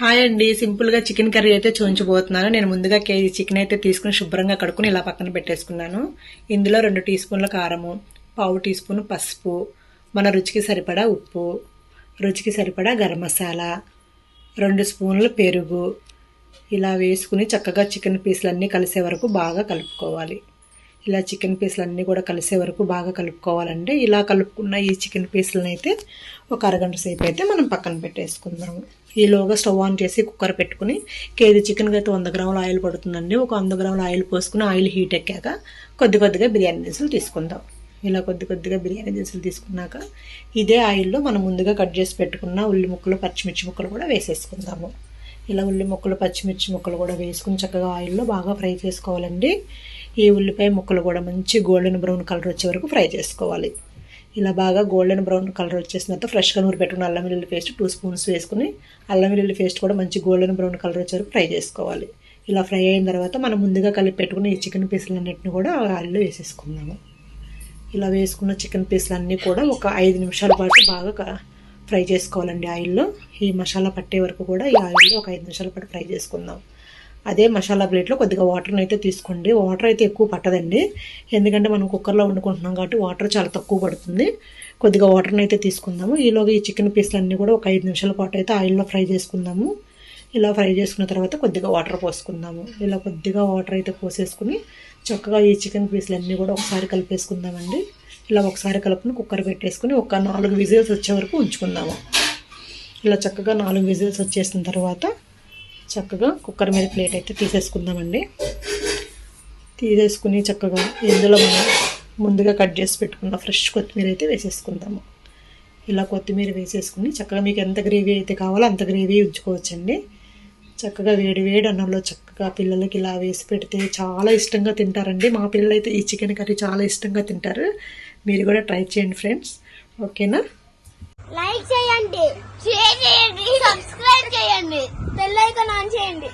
Hi అండి, simple గా chicken curry అయితే చూపించబోతున్నాను. నేను ముందుగా కేజీ చికెన్ అయితే తీసుకుని శుభ్రంగా కడుక్కుని ఇలా పక్కన పెట్టేసుకున్నాను. ఇందులో 2 టీ స్పూన్ల కారము, పావు టీ స్పూన్ పసుపు, మన రుచికి సరిపడా ఉప్పు, రుచికి సరిపడా గరం మసాలా, 2 స్పూన్లు పెరుగు ఇలా వేసుకుని చక్కగా చికెన్ పీసులన్నీ కలిసే వరకు బాగా కలుపుకోవాలి. ఇలా చికెన్ పీసులన్నీ కూడా కలిసే వరకు బాగా కలుపుకోవాలండి. ఇలా కలుపుకున్న ఈ చికెన్ పీసులను అయితే ఒక అరగంట సేపు అయితే మనం పక్కన పెట్టేసుకుందాము. ఈలోగా స్టవ్ ఆన్ చేసి కుక్కర్ పెట్టుకుని కేజీ చికెన్కి అయితే 100 గ్రాముల ఆయిల్ పడుతుందండి. ఒక 100 గ్రాముల ఆయిల్ పోసుకుని ఆయిల్ హీట్ ఎక్కాక కొద్దిగా బిర్యానీ దినుసులు తీసుకుందాం. ఇలా కొద్దిగా బిర్యానీ దినుసులు తీసుకున్నాక ఇదే ఆయిల్లో మనం ముందుగా కట్ చేసి పెట్టుకున్న ఉల్లి ముక్కలు, పచ్చిమిర్చి ముక్కలు కూడా వేసేసుకుందాము. ఇలా ఉల్లి ముక్కలు, పచ్చిమిర్చి ముక్కలు కూడా వేసుకుని చక్కగా ఆయిల్లో బాగా ఫ్రై చేసుకోవాలండి. ఈ ఉల్లిపాయ ముక్కలు కూడా మంచి గోల్డెన్ బ్రౌన్ కలర్ వచ్చే వరకు ఫ్రై చేసుకోవాలి. ఇలా బాగా గోల్డెన్ బ్రౌన్ కలర్ వచ్చేసిన తర్వాత ఫ్రెష్గా నూరి పెట్టుకున్న అల్లం వెల్లుల్లి పేస్ట్ 2 స్పూన్స్ వేసుకుని అల్లం వెల్లుల్లి పేస్ట్ కూడా మంచి గోల్డెన్ బ్రౌన్ కలర్ వచ్చే వరకు ఫ్రై చేసుకోవాలి. ఇలా ఫ్రై అయిన తర్వాత మనం ముందుగా కలిపి పెట్టుకున్న ఈ చికెన్ పీసులన్నింటినీ కూడా ఆయిల్లో వేసేసుకుందాము. ఇలా వేసుకున్న చికెన్ పీసులన్నీ కూడా ఒక 5 నిమిషాల పాటు బాగా ఫ్రై చేసుకోవాలండి ఆయిల్లో. ఈ మసాలా పట్టే వరకు కూడా ఈ ఆయిల్లో ఒక 5 నిమిషాల పాటు ఫ్రై చేసుకుందాం. అదే మసాలా ప్లేట్లో కొద్దిగా వాటర్ని అయితే తీసుకోండి. వాటర్ అయితే ఎక్కువ పట్టదండి, ఎందుకంటే మనం కుక్కర్లో వండుకుంటున్నాం కాబట్టి వాటర్ చాలా తక్కువ పడుతుంది. కొద్దిగా వాటర్ని అయితే తీసుకుందాము. ఈలోగా ఈ చికెన్ పీసులన్నీ కూడా ఒక 5 నిమిషాల పాటు అయితే ఆయిల్లో ఫ్రై చేసుకుందాము. ఇలా ఫ్రై చేసుకున్న తర్వాత కొద్దిగా వాటర్ పోసుకుందాము. ఇలా కొద్దిగా వాటర్ అయితే పోసేసుకుని చక్కగా ఈ చికెన్ పీసులన్నీ కూడా ఒకసారి కలిపేసుకుందామండి. ఇలా ఒకసారి కలుపుని కుక్కర్ పెట్టేసుకుని ఒక 4 విజిల్స్ వచ్చే వరకు ఉంచుకుందాము. ఇలా చక్కగా 4 విజిల్స్ వచ్చేసిన తర్వాత చక్కగా కుక్కర్ మీద ప్లేట్ అయితే తీసేసుకుందామండి. తీసేసుకుని చక్కగా ఇందులో మనం ముందుగా కట్ చేసి పెట్టుకున్న ఫ్రెష్ కొత్తిమీర అయితే వేసేసుకుందాము. ఇలా కొత్తిమీర వేసేసుకుని చక్కగా మీకు ఎంత గ్రేవీ అయితే కావాలో అంత గ్రేవీ ఉంచుకోవచ్చండి. చక్కగా వేడి అన్నంలో చక్కగా పిల్లలకి ఇలా వేసి పెడితే చాలా ఇష్టంగా తింటారండి. మా పిల్లలు అయితే ఈ చికెన్ కర్రీ చాలా ఇష్టంగా తింటారు. మీరు కూడా ట్రై చేయండి ఫ్రెండ్స్, ఓకేనా? లైక్ చేయండి, షేర్ చేయండి, సబ్స్క్రైబ్ చేయండి, బెల్ ఐకాన్ ఆన్ చేయండి.